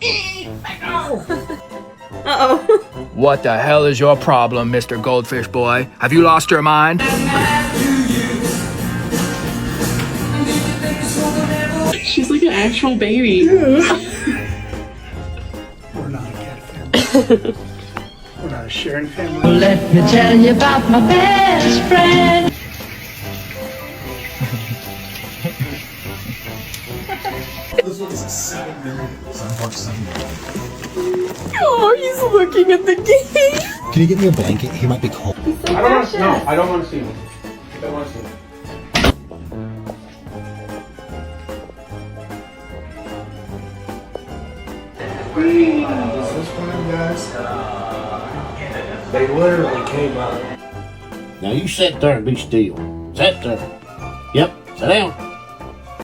Uh-oh. What the hell is your problem, Mr. Goldfish Boy? Have you lost your mind? She's like an actual baby. We're not a cat family. We're not a sharing family. Let me tell you about my best friend. This one's a 7-minute. Oh, he's looking at the game. Can you get me a blanket? He might be cold. He's so I don't want precious. to. No, I don't want to see him. I don't want to see him. This one, guys. They literally came up. Now you sit there and be still. Sit there. Yep, sit down.